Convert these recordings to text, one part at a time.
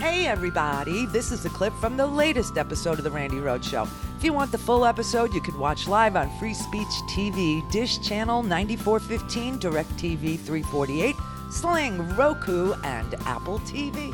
Hey everybody, this is a clip from the latest episode of the Randi Rhodes Show. If you want the full episode, you can watch live on Free Speech TV, Dish Channel 9415, DirecTV 348, Sling, Roku, and Apple TV.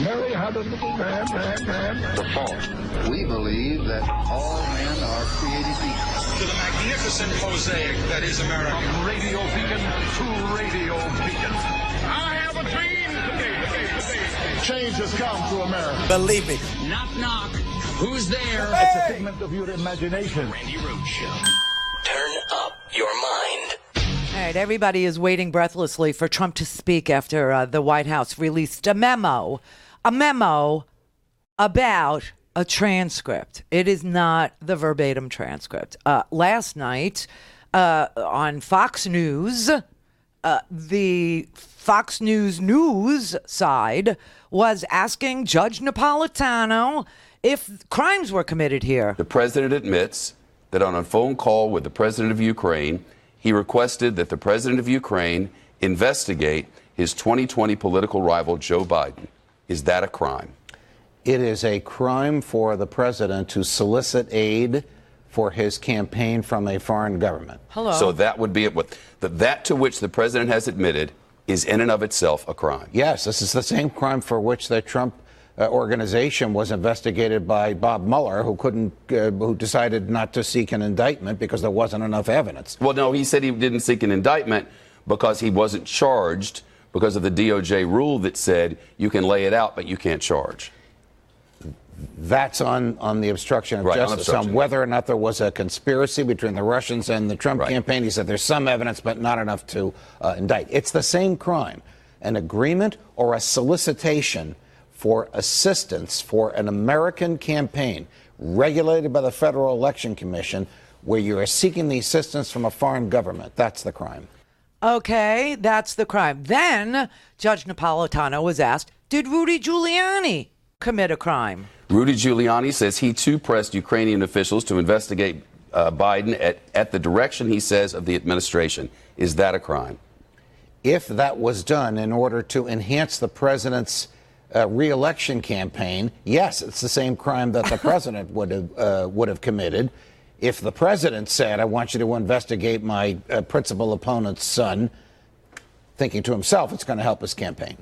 Mary had a little man. The fault. We believe that all men are created equal. To the magnificent mosaic that is America. From radio beacon to radio beacon. I have a dream today. Change has come to America. Believe it. Knock, knock. Who's there? It's a figment of your imagination. Randi Rhodes Show. Turn up your mind. All right, everybody is waiting breathlessly for Trump to speak after the White House released a memo about a transcript. It is not the verbatim transcript. Last night on Fox News, the Fox News side was asking Judge Napolitano if crimes were committed here. The president admits that on a phone call with the president of Ukraine, he requested that the president of Ukraine investigate his 2020 political rival, Joe Biden. Is that a crime? It is a crime for the president to solicit aid for his campaign from a foreign government. Hello. So that would be it. That to which the president has admitted is in and of itself a crime. Yes, this is the same crime for which the Trump organization was investigated by Bob Mueller, who decided not to seek an indictment because there wasn't enough evidence. Well, no, he said he didn't seek an indictment because he wasn't charged because of the DOJ rule that said you can lay it out, but you can't charge. That's on the obstruction of justice, on whether or not there was a conspiracy between the Russians and the Trump campaign. He said there's some evidence, but not enough to indict. It's the same crime, an agreement or a solicitation for assistance for an American campaign regulated by the Federal Election Commission where you are seeking the assistance from a foreign government. That's the crime. Okay, that's the crime. Then Judge Napolitano was asked, did Rudy Giuliani commit a crime? Rudy Giuliani says he too pressed Ukrainian officials to investigate Biden at the direction, he says, of the administration. Is that a crime? If that was done in order to enhance the president's re-election campaign, yes, it's the same crime that the president would have committed. If the president said, I want you to investigate my principal opponent's son, thinking to himself it's going to help his campaign.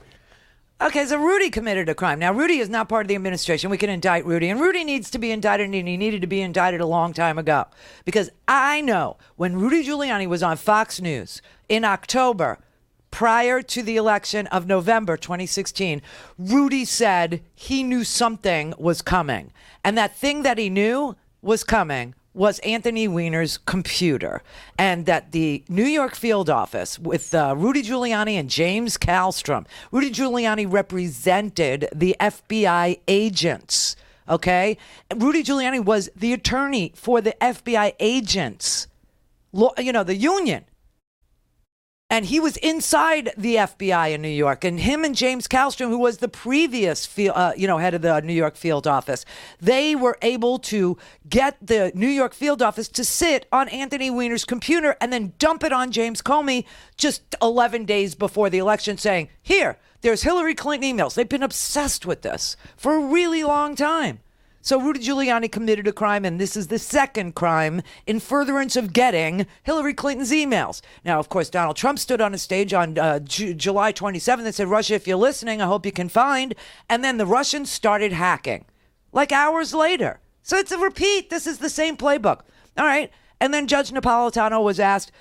Okay, so Rudy committed a crime. Now, Rudy is not part of the administration. We can indict Rudy, and Rudy needs to be indicted, and he needed to be indicted a long time ago. Because I know when Rudy Giuliani was on Fox News in October, prior to the election of November 2016, Rudy said he knew something was coming. And that thing that he knew was coming was Anthony Weiner's computer, and that the New York field office with Rudy Giuliani and James Kallstrom, Rudy Giuliani represented the FBI agents, okay? Rudy Giuliani was the attorney for the FBI agents, the union. And he was inside the FBI in New York, and him and James Kallstrom, who was the previous head of the New York field office, they were able to get the New York field office to sit on Anthony Weiner's computer and then dump it on James Comey just 11 days before the election, saying, here, there's Hillary Clinton emails. They've been obsessed with this for a really long time. So Rudy Giuliani committed a crime, and this is the second crime in furtherance of getting Hillary Clinton's emails. Now, of course, Donald Trump stood on a stage on July 27th and said, Russia, if you're listening, I hope you can find. And then the Russians started hacking, like hours later. So it's a repeat. This is the same playbook. All right. And then Judge Napolitano was asked,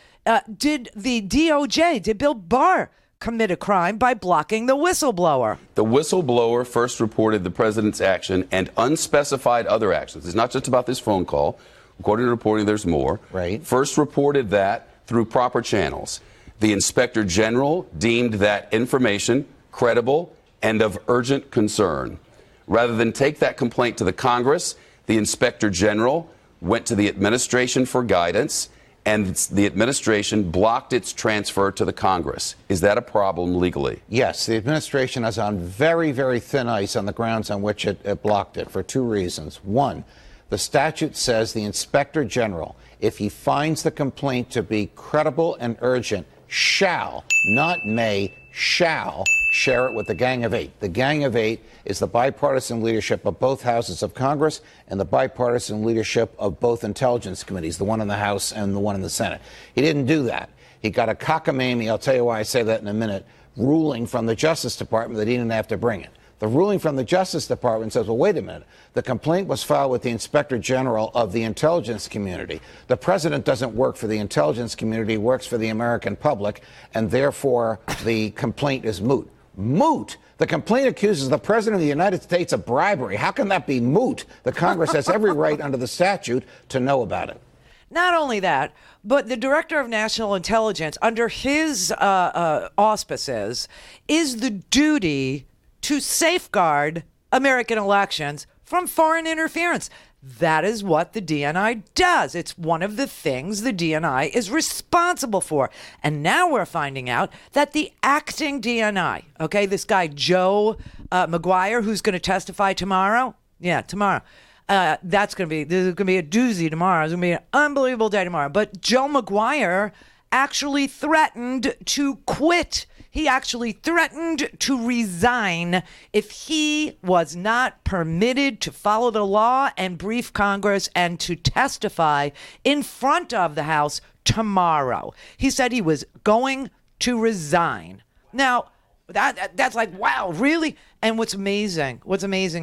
did the DOJ, did Bill Barr commit a crime by blocking the whistleblower? The whistleblower first reported the president's action and unspecified other actions. It's not just about this phone call. According to reporting, there's more. Right. First reported that through proper channels. The inspector general deemed that information credible and of urgent concern. Rather than take that complaint to the Congress, the inspector general went to the administration for guidance, and the administration blocked its transfer to the Congress. Is that a problem legally? Yes, the administration is on very, very thin ice on the grounds on which it blocked it for two reasons. One, the statute says the inspector general, if he finds the complaint to be credible and urgent, shall, not may, shall share it with the Gang of Eight. The Gang of Eight is the bipartisan leadership of both houses of Congress and the bipartisan leadership of both intelligence committees, the one in the House and the one in the Senate. He didn't do that. He got a cockamamie, I'll tell you why I say that in a minute, ruling from the Justice Department that he didn't have to bring it. The ruling from the Justice Department says, well, wait a minute. The complaint was filed with the Inspector General of the intelligence community. The president doesn't work for the intelligence community, he works for the American public, and therefore the complaint is moot. Moot? The complaint accuses the president of the United States of bribery. How can that be moot? The Congress has every right under the statute to know about it. Not only that, but the Director of National Intelligence, under his auspices, is the duty to safeguard American elections from foreign interference. That is what the DNI does. It's one of the things the DNI is responsible for. And now we're finding out that the acting DNI, okay, this guy Joe McGuire, who's going to testify tomorrow. Yeah, tomorrow. This is going to be a doozy tomorrow. It's going to be an unbelievable day tomorrow. But Joe McGuire actually threatened to quit. He actually threatened to resign if he was not permitted to follow the law and brief Congress and to testify in front of the House tomorrow. He said he was going to resign. Now, that's like, wow, really? And what's amazing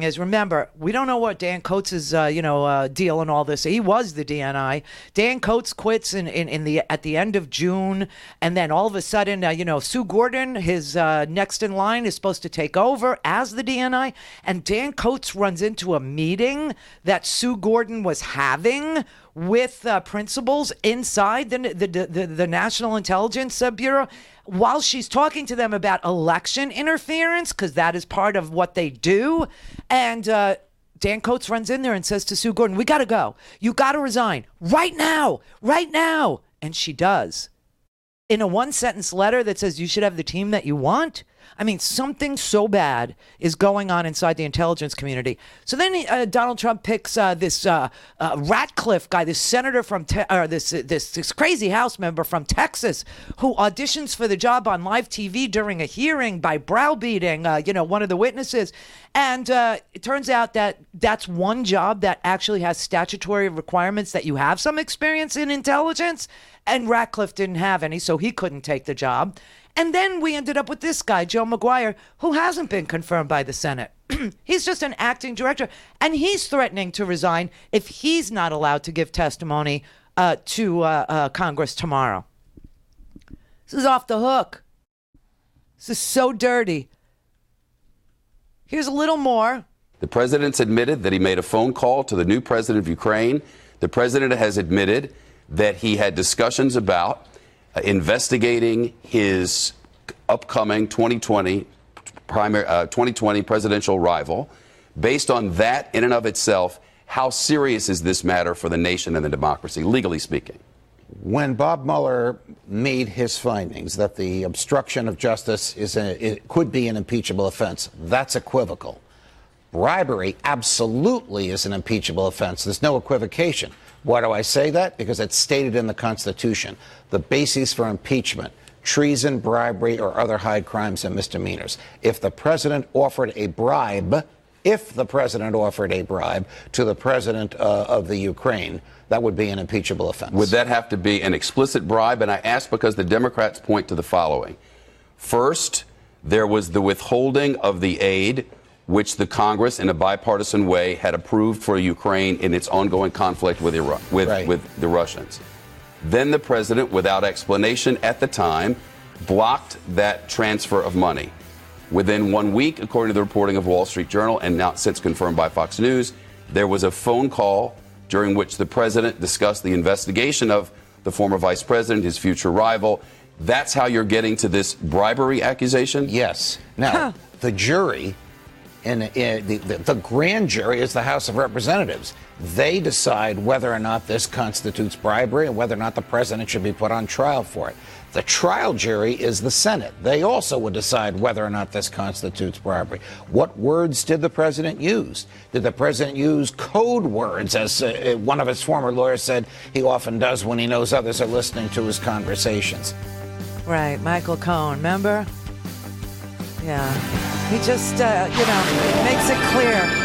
is, remember, we don't know what Dan Coates' deal and all this. He was the DNI. Dan Coates quits at the end of June, and then all of a sudden, Sue Gordon, his next in line, is supposed to take over as the DNI, and Dan Coates runs into a meeting that Sue Gordon was having with principals inside the National Intelligence Bureau, while she's talking to them about election interference, because that is part of what they do. And Dan Coates runs in there and says to Sue Gordon, we got to go. You got to resign right now. And she does. In a one-sentence letter that says you should have the team that you want. I mean, something so bad is going on inside the intelligence community. So then Donald Trump picks this Ratcliffe guy, this senator from this crazy House member from Texas, who auditions for the job on live TV during a hearing by browbeating, one of the witnesses. And it turns out that that's one job that actually has statutory requirements that you have some experience in intelligence. And Ratcliffe didn't have any, so he couldn't take the job. And then we ended up with this guy, Joe McGuire, who hasn't been confirmed by the Senate. He's just an acting director, and he's threatening to resign if he's not allowed to give testimony to Congress tomorrow. This is off the hook. This is so dirty. Here's a little more. The president's admitted that he made a phone call to the new president of Ukraine. The president has admitted that he had discussions about investigating his upcoming 2020 presidential rival. Based on that, in and of itself, how serious is this matter for the nation and the democracy, legally speaking? When Bob Mueller made his findings that the obstruction of justice it could be an impeachable offense, that's equivocal. Bribery absolutely is an impeachable offense. There's no equivocation. Why do I say that? Because it's stated in the Constitution. The basis for impeachment, treason, bribery, or other high crimes and misdemeanors. If the president offered a bribe to the president of the Ukraine, that would be an impeachable offense. Would that have to be an explicit bribe? And I ask because the Democrats point to the following. First, there was the withholding of the aid which the Congress, in a bipartisan way, had approved for Ukraine in its ongoing conflict with with the Russians. Then the president, without explanation at the time, blocked that transfer of money. Within 1 week, according to the reporting of Wall Street Journal, and now since confirmed by Fox News, there was a phone call during which the president discussed the investigation of the former vice president, his future rival. That's how you're getting to this bribery accusation? Yes. Now, the jury... And the grand jury is the House of Representatives. They decide whether or not this constitutes bribery and whether or not the president should be put on trial for it. The trial jury is the Senate. They also would decide whether or not this constitutes bribery. What words did the president use? Did the president use code words, as one of his former lawyers said he often does when he knows others are listening to his conversations? Right, Michael Cohen, remember? Yeah. He just, makes it clear